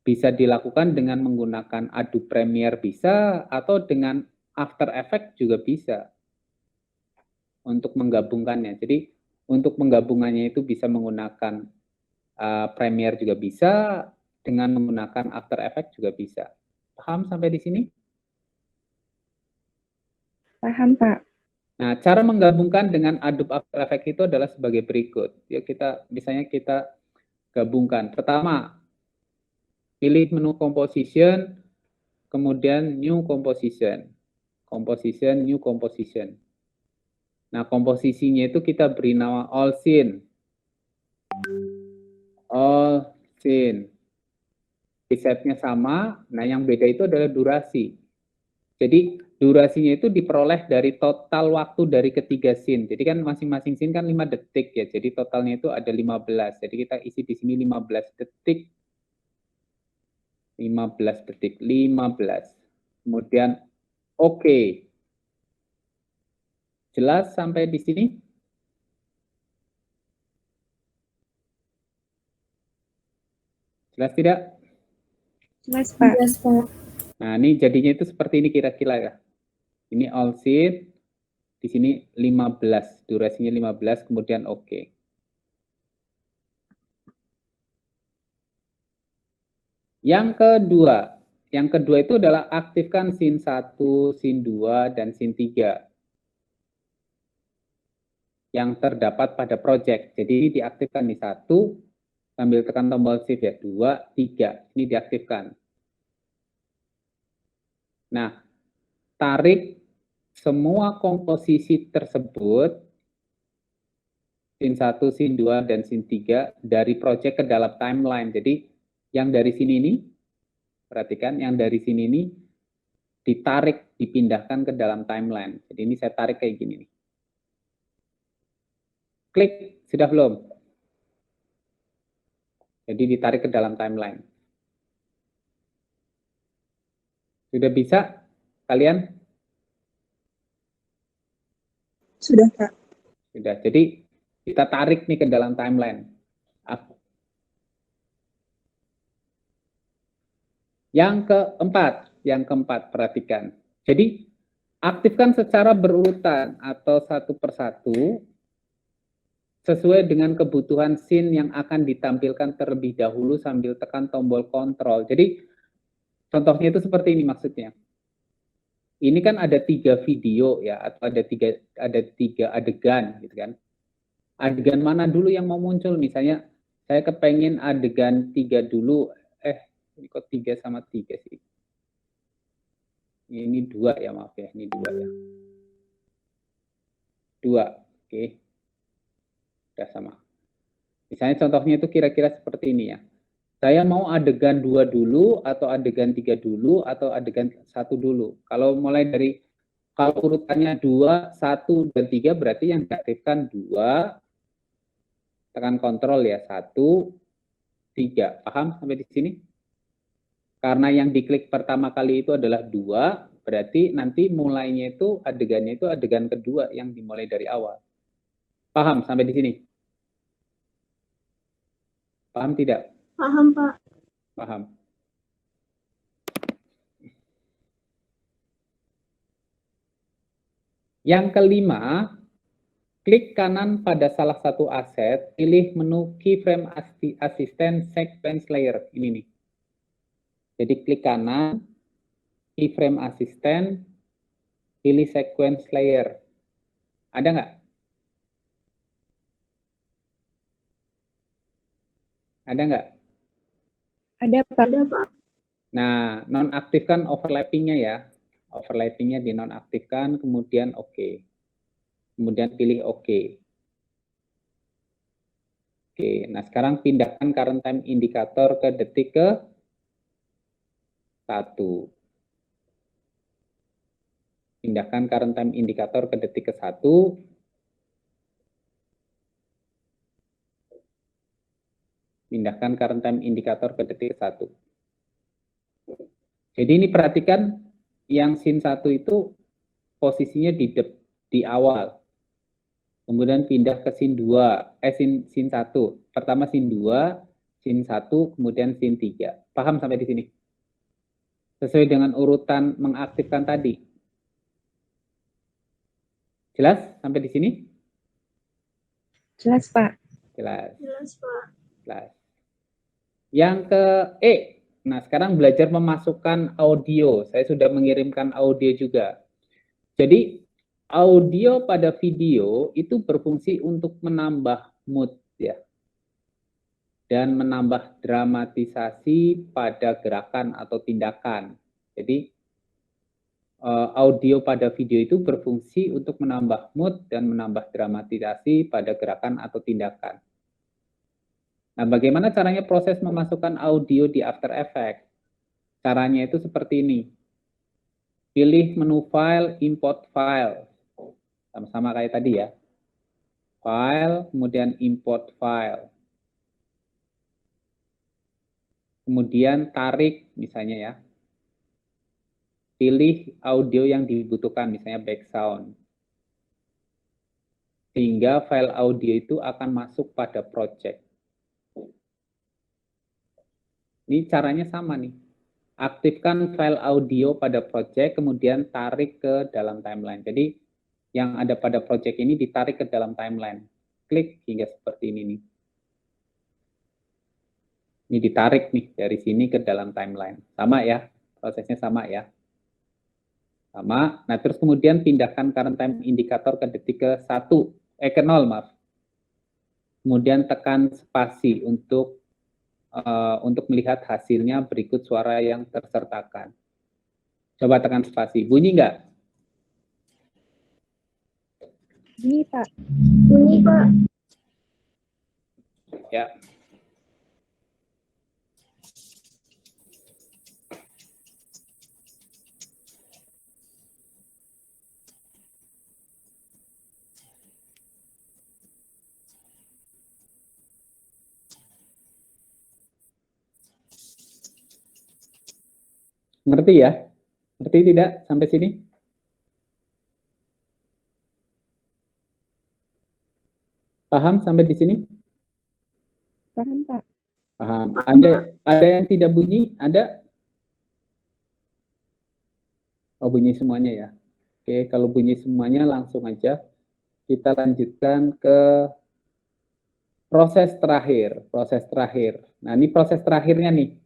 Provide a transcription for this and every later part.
Bisa dilakukan dengan menggunakan Adobe Premiere bisa, atau dengan After Effects juga bisa untuk menggabungkannya. Jadi untuk menggabungannya itu bisa menggunakan Premiere juga bisa, dengan menggunakan After Effects juga bisa. Paham sampai di sini? Paham, Pak. Nah, cara menggabungkan dengan Adobe After Effects itu adalah sebagai berikut. Ya, misalnya kita gabungkan. Pertama, pilih menu Composition, kemudian New Composition. Composition, New Composition. Nah, komposisinya itu kita beri nama All Scene. All Scene. Presetnya sama, nah yang beda itu adalah durasi. Jadi durasinya itu diperoleh dari total waktu dari ketiga scene. Jadi kan masing-masing scene kan 5 detik ya. Jadi totalnya itu ada 15. Jadi kita isi di sini 15 detik. 15 detik, 15. Kemudian oke. Jelas sampai di sini? Jelas tidak? Jelas, Pak. Jelas, Pak. Nah, ini jadinya itu seperti ini kira-kira ya. Ini all scene, di sini 15, durasinya 15, kemudian oke. Yang kedua itu adalah aktifkan scene 1, scene 2, dan scene 3 yang terdapat pada project. Jadi ini diaktifkan di 1, sambil tekan tombol shift ya, 2, 3, ini diaktifkan. Nah, tarik semua komposisi tersebut, scene 1, scene 2, dan scene 3 dari project ke dalam timeline. Jadi yang dari sini ini, perhatikan, yang dari sini ini ditarik, dipindahkan ke dalam timeline. Jadi ini saya tarik kayak gini nih. Klik, sudah belum? Jadi ditarik ke dalam timeline. Sudah bisa kalian? Sudah, Pak. Sudah. Jadi kita tarik nih ke dalam timeline. Yang keempat perhatikan. Jadi aktifkan secara berurutan atau satu persatu sesuai dengan kebutuhan scene yang akan ditampilkan terlebih dahulu sambil tekan tombol kontrol. Jadi contohnya itu seperti ini maksudnya. Ini kan ada 3 video ya, atau ada tiga adegan gitu kan. Adegan mana dulu yang mau muncul? Misalnya saya kepengen adegan 3 dulu. Ini kok 3 sama 3 sih? Ini 2 ya, maaf ya. Ini 2 ya. 2, oke. Udah sama. Misalnya contohnya itu kira-kira seperti ini ya. Saya mau adegan 2 dulu, atau adegan 3 dulu, atau adegan 1 dulu. Kalau mulai dari, kalau urutannya 2, 1, dan 3 berarti yang diaktifkan 2, tekan kontrol ya, 1, 3. Paham sampai di sini? Karena yang diklik pertama kali itu adalah 2, berarti nanti mulainya itu adegannya itu adegan kedua yang dimulai dari awal. Paham sampai di sini? Paham tidak? Paham, Pak. Paham. Yang kelima, klik kanan pada salah satu aset, pilih menu Keyframe Assistant Sequence Layer. Ini nih. Jadi klik kanan, Keyframe Assistant, pilih Sequence Layer. Ada nggak? Ada nggak? Ada, Pak. Ada, Pak. Nah, nonaktifkan overlappingnya ya. Overlappingnya dinonaktifkan, kemudian oke. Kemudian pilih oke. Oke, nah sekarang pindahkan current time indikator ke detik ke 1. Pindahkan current time indikator ke detik ke 1. Pindahkan current time indikator ke detik ke 1. Jadi ini perhatikan yang scene 1 itu posisinya di awal. Kemudian pindah ke scene 2, scene 1. Pertama scene 2, scene 1, kemudian scene 3. Paham sampai di sini? Sesuai dengan urutan mengaktifkan tadi. Jelas sampai di sini? Jelas, Pak. Jelas, Pak. Jelas. Yang ke E. Nah, sekarang belajar memasukkan audio. Saya sudah mengirimkan audio juga. Jadi, audio pada video itu berfungsi untuk menambah mood ya. Dan menambah dramatisasi pada gerakan atau tindakan. Jadi, audio pada video itu berfungsi untuk menambah mood dan menambah dramatisasi pada gerakan atau tindakan. Nah, bagaimana caranya proses memasukkan audio di After Effects? Caranya itu seperti ini. Pilih menu file, import file. Sama-sama kayak tadi ya. File, kemudian import file. Kemudian tarik misalnya ya. Pilih audio yang dibutuhkan, misalnya background. Sehingga file audio itu akan masuk pada project. Ini caranya sama nih. Aktifkan file audio pada project, kemudian tarik ke dalam timeline. Jadi, yang ada pada project ini ditarik ke dalam timeline. Klik hingga seperti ini nih. Ini ditarik nih dari sini ke dalam timeline. Sama ya, prosesnya sama ya. Sama. Nah, terus kemudian pindahkan current time indicator ke detik ke 0, maaf. Kemudian tekan spasi untuk melihat hasilnya berikut suara yang tersertakan. Coba tekan spasi. Bunyi nggak? Bunyi, Pak. Bunyi, Pak. Ya. Ngerti ya? Ngerti tidak sampai sini? Paham sampai di sini? Paham, Pak. Paham. Ada yang tidak bunyi? Ada? Oh, bunyi semuanya ya. Oke, kalau bunyi semuanya langsung aja kita lanjutkan ke proses terakhir. Proses terakhir. Nah, ini proses terakhirnya nih.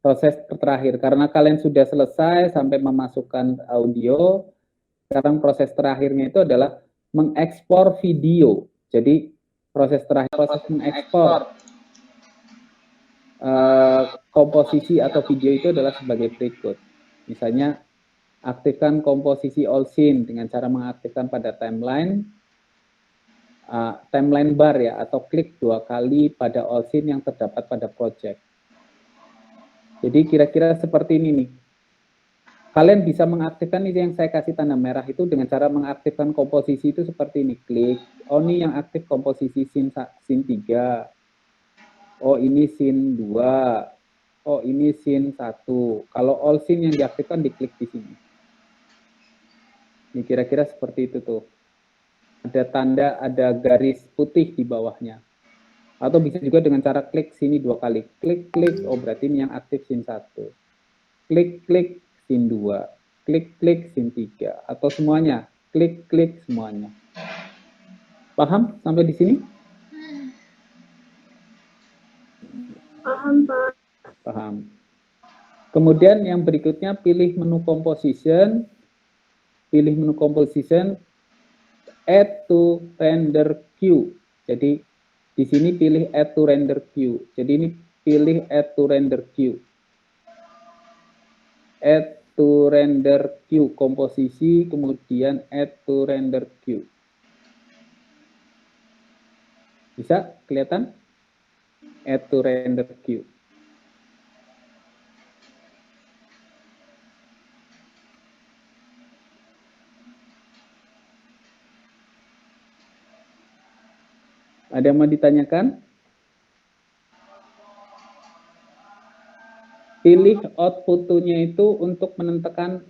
Proses terakhir. Karena kalian sudah selesai sampai memasukkan audio, sekarang proses terakhirnya itu adalah mengekspor video. Jadi proses terakhir, proses mengekspor komposisi atau video itu adalah sebagai berikut. Misalnya, aktifkan komposisi all scene dengan cara mengaktifkan pada timeline bar ya, atau klik 2 kali pada all scene yang terdapat pada project. Jadi kira-kira seperti ini nih. Kalian bisa mengaktifkan ini yang saya kasih tanda merah itu dengan cara mengaktifkan komposisi itu seperti ini. Klik, oh ini yang aktif komposisi scene 3. Oh ini scene 2. Oh ini scene 1. Kalau all scene yang diaktifkan diklik di sini. Ini kira-kira seperti itu tuh. Ada tanda, ada garis putih di bawahnya. Atau bisa juga dengan cara klik sini 2 kali. Klik, klik, oh berarti ini yang aktif scene 1. Klik, klik, scene 2. Klik, klik, scene 3. Atau semuanya. Klik, klik, semuanya. Paham sampai di sini? Paham, Pak. Paham. Kemudian yang berikutnya pilih menu composition. Pilih menu composition. Add to render queue. Jadi di sini pilih add to render queue. Jadi ini pilih add to render queue. Add to render queue komposisi, kemudian add to render queue. Bisa kelihatan? Add to render queue. Ada yang mau ditanyakan? Pilih output to-nya itu untuk menentukan,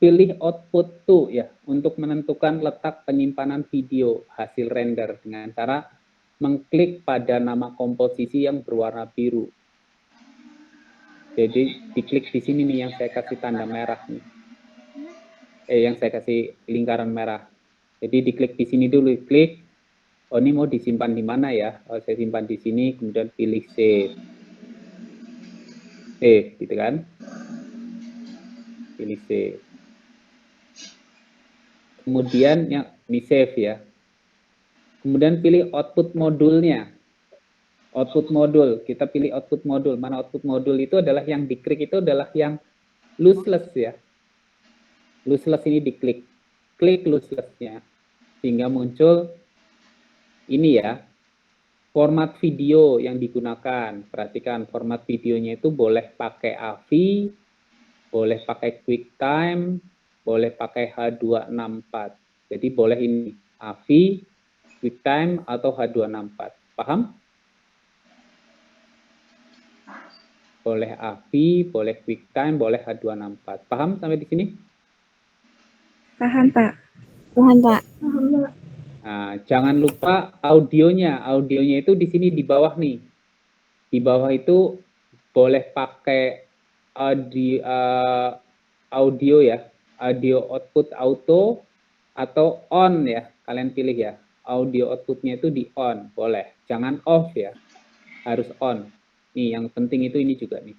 pilih output to ya, untuk menentukan letak penyimpanan video hasil render dengan cara mengklik pada nama komposisi yang berwarna biru. Jadi diklik di sini nih yang saya kasih tanda merah nih. Yang saya kasih lingkaran merah. Jadi diklik di sini dulu, klik. Oh, ini mau disimpan di mana ya? Oh, saya simpan di sini, kemudian pilih save. Save, gitu kan? Pilih save. Kemudian yang ini save ya. Kemudian pilih output modulnya. Output modul, kita pilih output modul. Mana output modul itu adalah yang diklik itu adalah yang lossless ya. Lossless ini diklik. Klik lossless-nya. Sehingga muncul ini ya, format video yang digunakan. Perhatikan, format videonya itu boleh pakai AVI, boleh pakai QuickTime, boleh pakai H264. Jadi boleh ini, AVI, QuickTime, atau H264. Paham? Boleh AVI, boleh QuickTime, boleh H264. Paham sampai di sini? Paham, Pak. Paham, Pak. Nah, jangan lupa audionya. Audionya itu di sini di bawah nih. Di bawah itu boleh pakai audio ya, audio output auto atau on ya. Kalian pilih ya. Audio outputnya itu di on, boleh. Jangan off ya. Harus on. Nih, yang penting itu ini juga nih.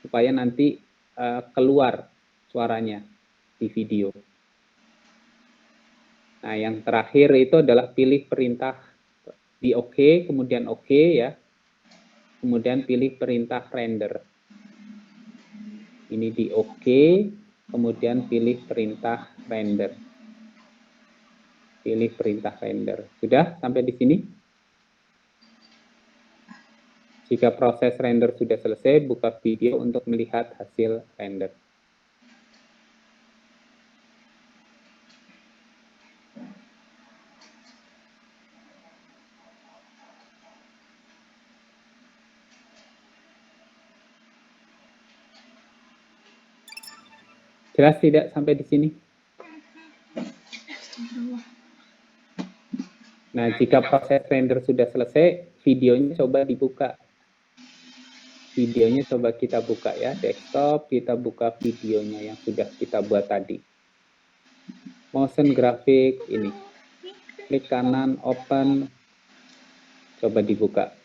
Supaya nanti keluar suaranya di video. Nah, yang terakhir itu adalah pilih perintah di OK, kemudian OK ya. Kemudian pilih perintah render. Ini di OK, kemudian pilih perintah render. Pilih perintah render. Sudah sampai di sini? Jika proses render sudah selesai, buka video untuk melihat hasil render. Jelas tidak sampai di sini? Nah, jika proses render sudah selesai, videonya coba dibuka. Videonya coba kita buka ya, desktop, kita buka videonya yang sudah kita buat tadi. Motion graphic ini. Klik kanan, open, coba dibuka.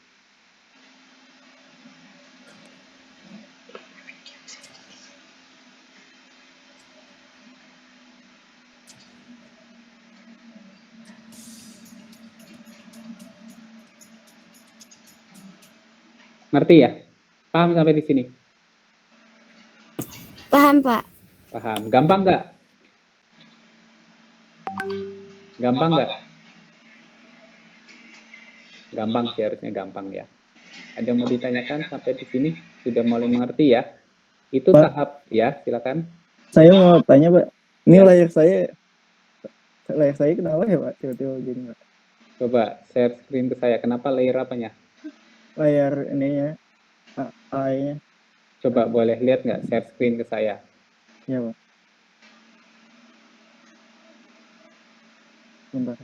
Ngerti ya? Paham sampai di sini? Paham, Pak. Paham. Gampang nggak? Gampang nggak? Gampang sih, harusnya gampang ya. Ada yang mau ditanyakan sampai di sini? Sudah mulai mengerti ya? Itu Pak, tahap ya, silakan. saya mau tanya, Pak. Ini Ya. layar saya kenapa ya, Pak? Tiba-tiba gini, Pak. Coba share screen ke saya. Kenapa layer apanya? Layar ininya, AI-nya. Coba boleh lihat nggak share screen ke saya? Ya, Pak. Bentar.